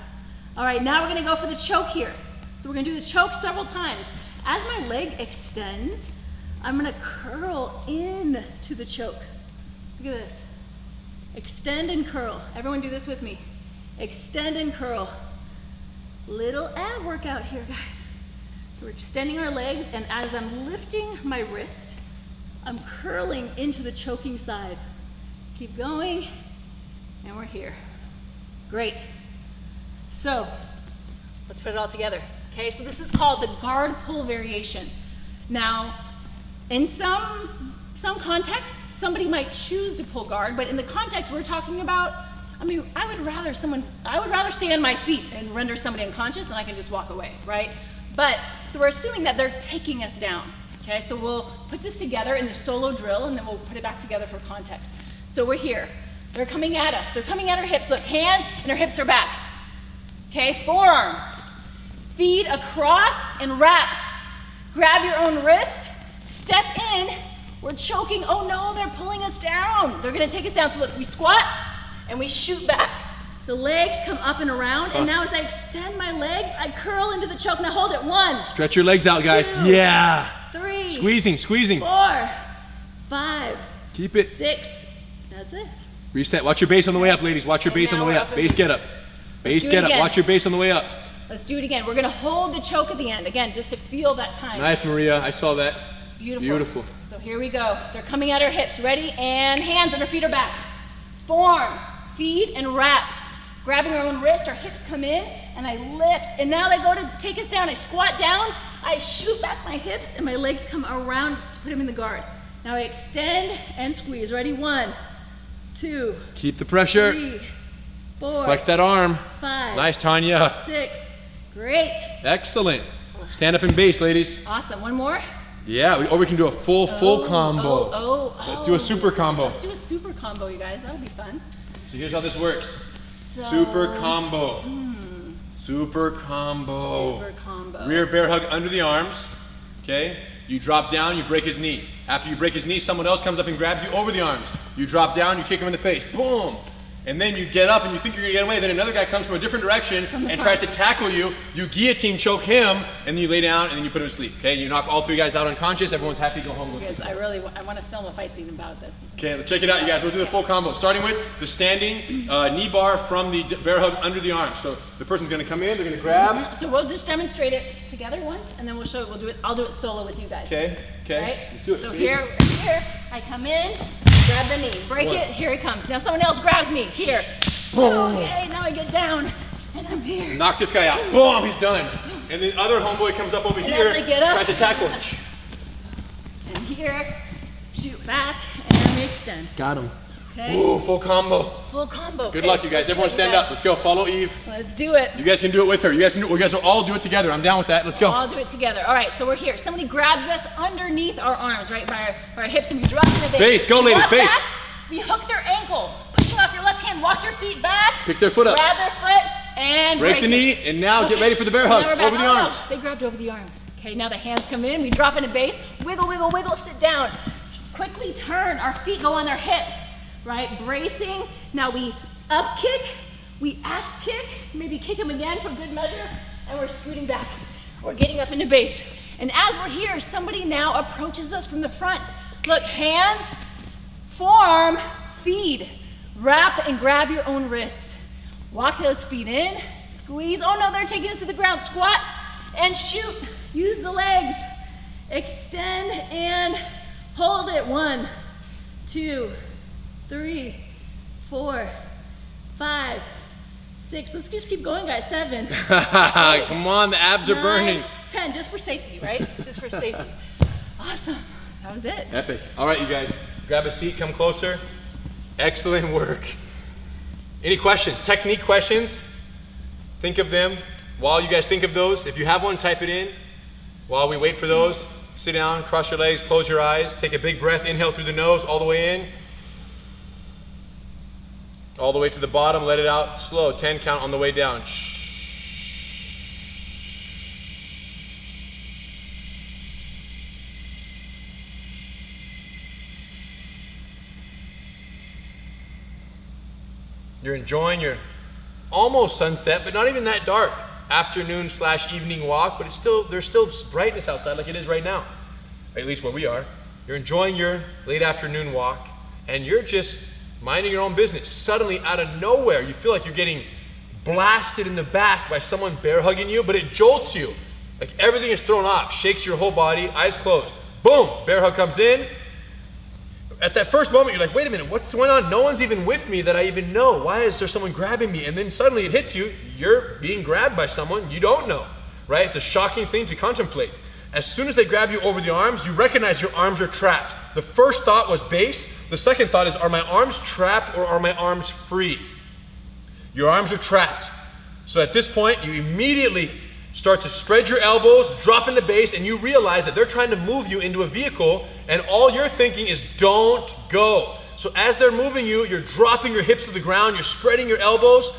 All right, now we're gonna go for the choke here. So we're gonna do the choke several times. As my leg extends, I'm gonna curl in to the choke. Look at this. Extend and curl. Everyone do this with me. Extend and curl. Little ab workout here, guys. So we're extending our legs, and as I'm lifting my wrist, I'm curling into the choking side. Keep going, and we're here. Great. So, let's put it all together. Okay, so this is called the guard pull variation. Now, in some contexts, somebody might choose to pull guard, but in the context we're talking about, I mean, I would rather stay on my feet and render somebody unconscious, and I can just walk away, right? But, so we're assuming that they're taking us down, okay? So we'll put this together in the solo drill, and then we'll put it back together for context. So we're here. They're coming at us. They're coming at our hips. Look, hands and our hips are back. Okay, forearm. Feet across and wrap. Grab your own wrist. Step in. We're choking. Oh no, they're pulling us down. They're gonna take us down. So look, we squat and we shoot back. The legs come up and around, and now as I extend my legs, I curl into the choke. Now hold it. 1. Stretch your legs out, guys. 2, Yeah. 3. Squeezing. 4, 5. Keep it. 6. That's it. Reset. Watch your base on the way up, ladies. Watch your And base on now the way we're up. up Base in get base. up. Base do it get up. again. Watch your base on the way up. Let's do it again. We're gonna hold the choke at the end. Again, just to feel that time. Nice, Maria. I saw that. Beautiful. So here we go. They're coming at our hips. Ready? And hands and our feet are back. Form, feed, and wrap. Grabbing our own wrist, our hips come in, and I lift. And now they go to take us down. I squat down, I shoot back my hips, and my legs come around to put them in the guard. Now I extend and squeeze. Ready? 1, 2, Keep the pressure. 3, 4, Flex that arm. 5. Nice, Tanya. 6. Great. Excellent. Stand up in base, ladies. Awesome. One more. Yeah, or we can do a full combo. Let's do a super combo. Let's do a super combo, you guys. That'll be fun. So here's how this works. So, Super combo. Super combo. Super combo. Rear bear hug under the arms. Okay. You drop down, you break his knee. After you break his knee, someone else comes up and grabs you over the arms. You drop down, you kick him in the face. Boom! And then you get up and you think you're gonna get away, then another guy comes from a different direction and tries to tackle you. You guillotine choke him, and then you lay down and then you put him to sleep. Okay, you knock all 3 guys out unconscious, everyone's happy, go home. Because I want to film a fight scene about this. Okay, check it out, you guys. We'll do the full combo. Starting with the standing knee bar from the bear hug under the arm. So the person's gonna come in, they're gonna grab. So we'll just demonstrate it together once, and then we'll show it. We'll do it. I'll do it solo with you guys. Okay, Right? let's do it. So here, I come in, grab the knee, break it. Here it comes. Now someone else grabs me. Here. Boom. Okay, now I get down, and I'm here. Knock this guy out. Boom, he's done. And the other homeboy comes up over here, as I get up, tries to tackle. And here, shoot back, and we extend. Got him. Okay. Ooh, full combo. Full combo. Good Okay, luck, you guys. let's Everyone do it, stand guys. up. Let's go. Follow Eve. Let's do it. You guys can do it with her. You guys will all do it together. I'm down with that. Let's go. We'll all do it together. All right, so we're here. Somebody grabs us underneath our arms, right, by our hips, and we drop to the base. Base. Go, We ladies. walk Base. back, we hook their ankle. Pushing off your left hand. Walk your feet back. Pick their foot up. Grab their foot and Break the knee, and now get ready for the bear hug. Now we're back. Over the Oh, no, arms. they grabbed over the arms. Okay, now the hands come in. We drop into base. Wiggle, wiggle, wiggle. Sit down. Quickly turn. Our feet go on their hips. Right, bracing. Now we up kick, we axe kick, maybe kick them again for good measure, and we're scooting back. We're getting up into base. And as we're here, somebody now approaches us from the front. Look, hands, forearm, feed. Wrap and grab your own wrist. Walk those feet in, squeeze. Oh no, they're taking us to the ground. Squat and shoot. Use the legs. Extend and hold it. 1, 2, 3, 4, 5, 6. Let's just keep going, guys. 7. Come on, the abs are 9, burning. 10, just for safety, right? Just for safety. Awesome. That was it. Epic. All right, you guys, grab a seat, come closer. Excellent work. Any questions? Technique questions? Think of them. While you guys think of those, if you have one, type it in. While we wait for those, sit down, cross your legs, close your eyes, take a big breath, inhale through the nose all the way in. All the way to the bottom, let it out slow, 10 count on the way down. You're enjoying your almost sunset, but not even that dark. Afternoon/evening walk, but there's still brightness outside like it is right now. At least where we are. You're enjoying your late afternoon walk, and you're just minding your own business. Suddenly, out of nowhere, you feel like you're getting blasted in the back by someone bear hugging you, but it jolts you. Like everything is thrown off, shakes your whole body, eyes closed. Boom, bear hug comes in. At that first moment, you're like, wait a minute, what's going on? No one's even with me that I even know. Why is there someone grabbing me? And then suddenly it hits you, you're being grabbed by someone you don't know, right? It's a shocking thing to contemplate. As soon as they grab you over the arms, you recognize your arms are trapped. The first thought was base. The second thought is, are my arms trapped or are my arms free? Your arms are trapped. So at this point, you immediately start to spread your elbows, drop into base, and you realize that they're trying to move you into a vehicle, and all you're thinking is, don't go. So as they're moving you, you're dropping your hips to the ground, you're spreading your elbows,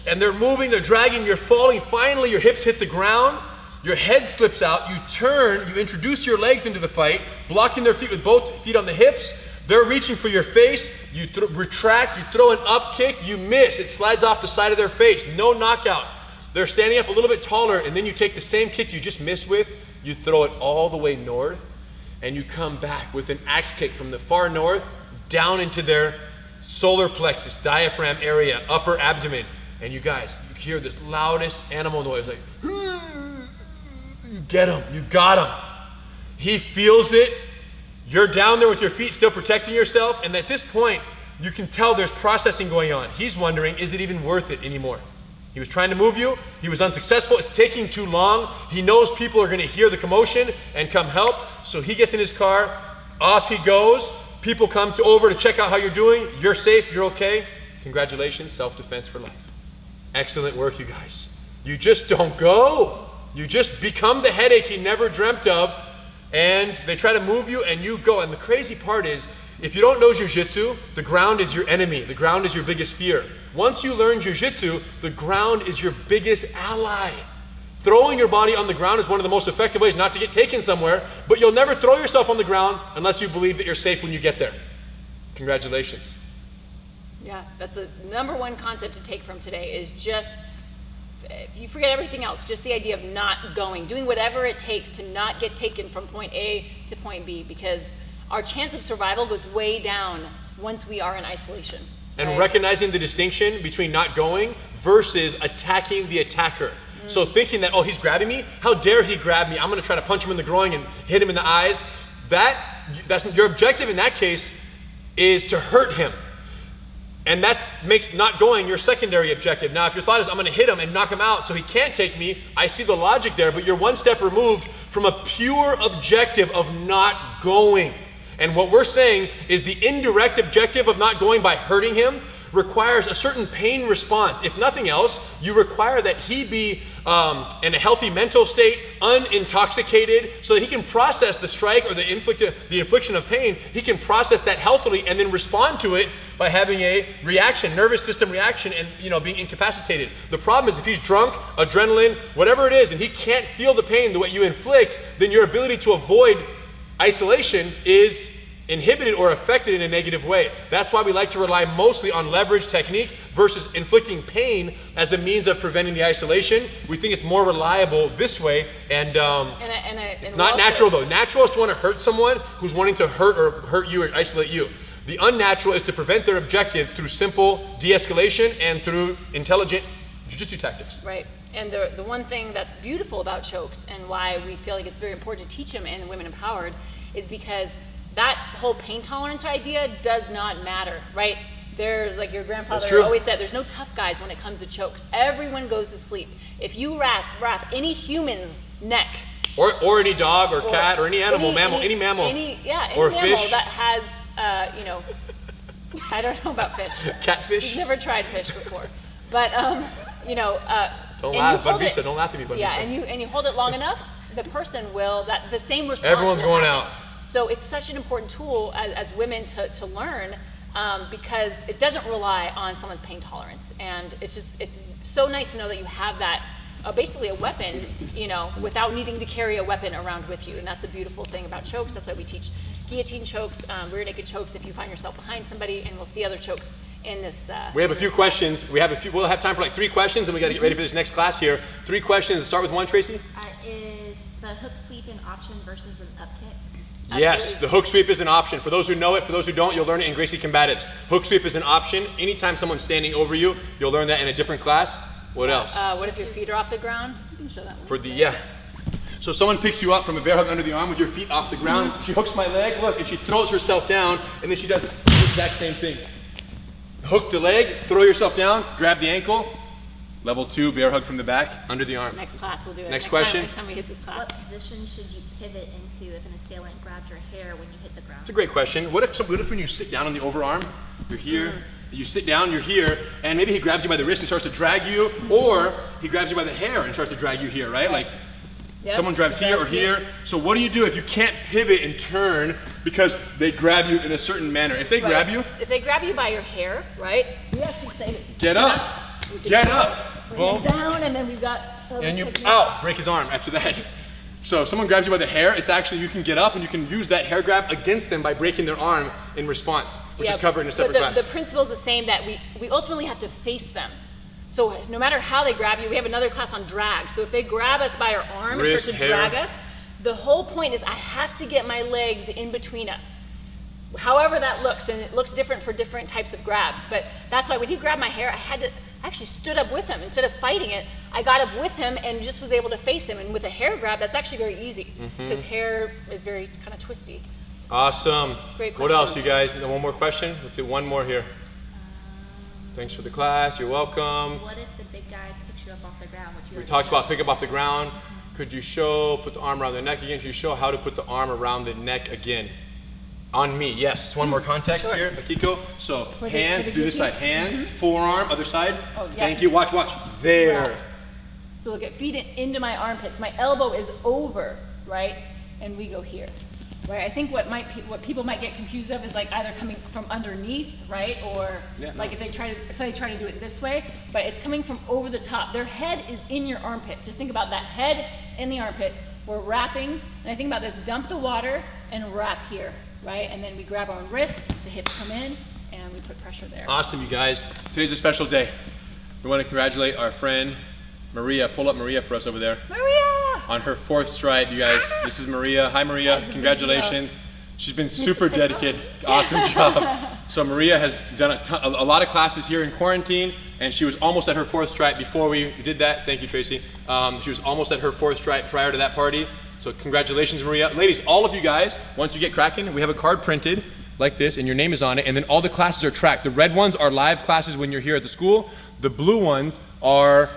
and they're moving, they're dragging, you're falling. Finally, your hips hit the ground, your head slips out, you turn, you introduce your legs into the fight, blocking their feet with both feet on the hips. They're reaching for your face, you retract, you throw an up kick, you miss, it slides off the side of their face, no knockout. They're standing up a little bit taller, and then you take the same kick you just missed with, you throw it all the way north, and you come back with an axe kick from the far north down into their solar plexus, diaphragm area, upper abdomen. And you guys, you hear this loudest animal noise, like, you get him, you got him. He feels it. You're down there with your feet still protecting yourself, and at this point, you can tell there's processing going on. He's wondering, is it even worth it anymore? He was trying to move you, he was unsuccessful, it's taking too long. He knows people are gonna hear the commotion and come help, so he gets in his car, off he goes. People come over to check out how you're doing. You're safe, you're okay. Congratulations, self-defense for life. Excellent work, you guys. You just don't go. You just become the headache he never dreamt of, and they try to move you and you go. And the crazy part is, if you don't know jiu-jitsu, the ground is your enemy. The ground is your biggest fear. Once you learn jiu-jitsu, the ground is your biggest ally. Throwing your body on the ground is one of the most effective ways not to get taken somewhere, but you'll never throw yourself on the ground unless you believe that you're safe when you get there. Congratulations. Yeah, that's the number one concept to take from today is just, if you forget everything else, just the idea of not going, doing whatever it takes to not get taken from point A to point B, because our chance of survival goes way down once we are in isolation. And right? recognizing the distinction between not going versus attacking the attacker. So thinking that, oh, he's grabbing me, how dare he grab me? I'm gonna try to punch him in the groin and hit him in the eyes. That's your objective in that case is to hurt him. And that makes not going your secondary objective. Now, if your thought is I'm gonna hit him and knock him out so he can't take me, I see the logic there, but you're one step removed from a pure objective of not going. And what we're saying is the indirect objective of not going by hurting him requires a certain pain response. If nothing else, you require that he be in a healthy mental state, unintoxicated, so that he can process the strike or the infliction of pain. He can process that healthily and then respond to it by having a reaction, nervous system reaction, and being incapacitated. The problem is if he's drunk, adrenaline, whatever it is, and he can't feel the pain the way you inflict, then your ability to avoid isolation is inhibited or affected in a negative way. That's why we like to rely mostly on leverage technique versus inflicting pain as a means of preventing the isolation. We think it's more reliable this way, and it's not natural though. Natural is to want to hurt someone who's wanting to hurt you or isolate you. The unnatural is to prevent their objective through simple de-escalation and through intelligent jiu-jitsu tactics. Right. And the one thing that's beautiful about chokes and why we feel like it's very important to teach them in Women Empowered is because that whole pain tolerance idea does not matter, right? There's, like your grandfather always said, there's no tough guys when it comes to chokes. Everyone goes to sleep. If you wrap any human's neck, or any dog or cat or any animal, any mammal, any or mammal fish that has, I don't know about fish. Catfish. We've never tried fish before, but don't laugh, Budvisa. Don't laugh at me, Budvisa. Yeah, and you hold it long enough, the person will the same response. Everyone's going out. So it's such an important tool as women to learn because it doesn't rely on someone's pain tolerance. And it's so nice to know that you have that, basically a weapon, without needing to carry a weapon around with you. And that's the beautiful thing about chokes. That's why we teach guillotine chokes, rear naked chokes if you find yourself behind somebody, and we'll see other chokes in this. We have a few questions. We'll have time for like 3 questions, and we got to get ready for this next class here. 3 questions. Let's start with one, Tracy. Is the hook sweep an option versus an up kick? Yes, the hook sweep is an option. For those who know it, for those who don't, you'll learn it in Gracie Combatives. Hook sweep is an option. Anytime someone's standing over you, you'll learn that in a different class. What else? What if your feet are off the ground? You can show that one. So someone picks you up from a bear hug under the arm with your feet off the ground. She hooks my leg, look, and she throws herself down, and then she does the exact same thing. Hook the leg, throw yourself down, grab the ankle. Level 2, bear hug from the back, under the arm. Next class we'll do it. Next question. Next time we hit this class. What position should you pivot into if an assailant grabs your hair when you hit the ground? It's a great question. What if when you sit down on the overarm, you're here, you sit down, you're here, and maybe he grabs you by the wrist and starts to drag you, or he grabs you by the hair and starts to drag you here, right? Like someone grabs here or here. So what do you do if you can't pivot and turn because they grab you in a certain manner? If they grab you? If they grab you by your hair, right? We actually say, get up. Get up. Boom. Down, and then we've got. And you break his arm after that. So if someone grabs you by the hair, it's actually you can get up and you can use that hair grab against them by breaking their arm in response, which is covered in a separate class. The principle is the same, that we ultimately have to face them. So no matter how they grab you, we have another class on drag. So if they grab us by our arm and start to drag us, the whole point is I have to get my legs in between us. However that looks, and it looks different for different types of grabs, but that's why when he grabbed my hair, I actually stood up with him. Instead of fighting it, I got up with him and just was able to face him. And with a hair grab, that's actually very easy because hair is very kind of twisty. Awesome. Great questions. What else, you guys? One more question? Let's do one more here. Thanks for the class. You're welcome. What if the big guy picks you up off the ground? We talked about pick up off the ground. Could you put the arm around the neck again? Could you show how to put the arm around the neck again? On me, yes. One more context here, Akiko. So hands, do this side. Hands, forearm, other side. Thank you. Watch. There. So look at feet into my armpits. My elbow is over, right? And we go here. right? I think what people might get confused of is like either coming from underneath, right? Or like if they try to do it this way, but it's coming from over the top. Their head is in your armpit. Just think about that head in the armpit. We're wrapping, and I think about this, dump the water and wrap here, right? And then we grab our wrist, the hips come in, and we put pressure there. Awesome, you guys. Today's a special day. We want to congratulate our friend, Maria. Pull up Maria for us over there. Maria! On her 4th stripe, you guys. This is Maria. Hi, Maria. Congratulations. She's been super dedicated. Awesome job. So Maria has done a lot of classes here in quarantine, and she was almost at her 4th stripe before we did that. Thank you, Tracy. She was almost at her 4th stripe prior to that party. So congratulations, Maria. Ladies, all of you guys, once you get cracking, we have a card printed like this, and your name is on it, and then all the classes are tracked. The red ones are live classes when you're here at the school. The blue ones are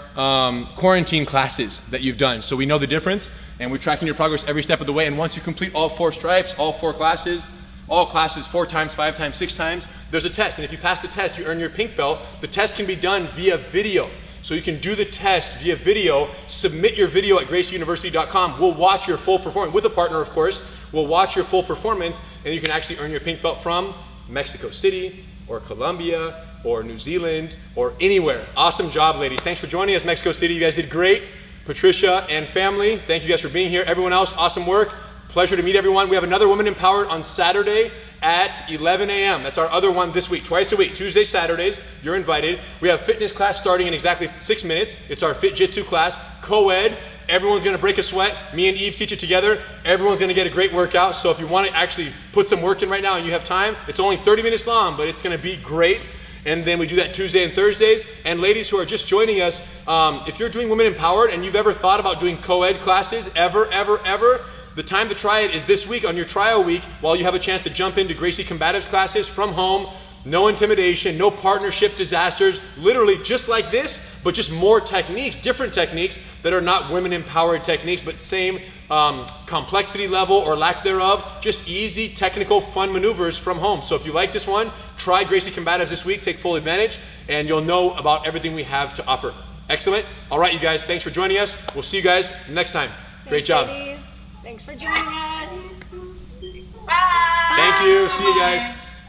quarantine classes that you've done. So we know the difference, and we're tracking your progress every step of the way. And once you complete all 4 stripes, all 4 classes, all classes 4 times, 5 times, 6 times, there's a test. And if you pass the test, you earn your pink belt. The test can be done via video. So you can do the test via video, submit your video at gracieuniversity.com. We'll watch your full performance, with a partner of course. We'll watch your full performance, and you can actually earn your pink belt from Mexico City, or Colombia, or New Zealand, or anywhere. Awesome job, ladies. Thanks for joining us, Mexico City. You guys did great. Patricia and family, thank you guys for being here. Everyone else, awesome work. Pleasure to meet everyone. We have another Women Empowered on Saturday at 11 a.m. That's our other one this week, twice a week, Tuesdays, Saturdays. You're invited. We have fitness class starting in exactly 6 minutes. It's our Fit Jitsu class, co-ed. Everyone's gonna break a sweat. Me and Eve teach it together. Everyone's gonna get a great workout. So if you wanna actually put some work in right now and you have time, it's only 30 minutes long, but it's gonna be great. And then we do that Tuesday and Thursdays. And ladies who are just joining us, if you're doing Women Empowered and you've ever thought about doing co-ed classes, ever, the time to try it is this week on your trial week, while you have a chance to jump into Gracie Combatives classes from home. No intimidation, no partnership disasters, literally just like this, but just more techniques, different techniques that are not women empowered techniques, but same complexity level or lack thereof, just easy, technical, fun maneuvers from home. So if you like this one, try Gracie Combatives this week, take full advantage, and you'll know about everything we have to offer. Excellent. All right, you guys, thanks for joining us. We'll see you guys next time. Great job. Ladies. Thanks for joining us. Bye. Thank you. See you guys.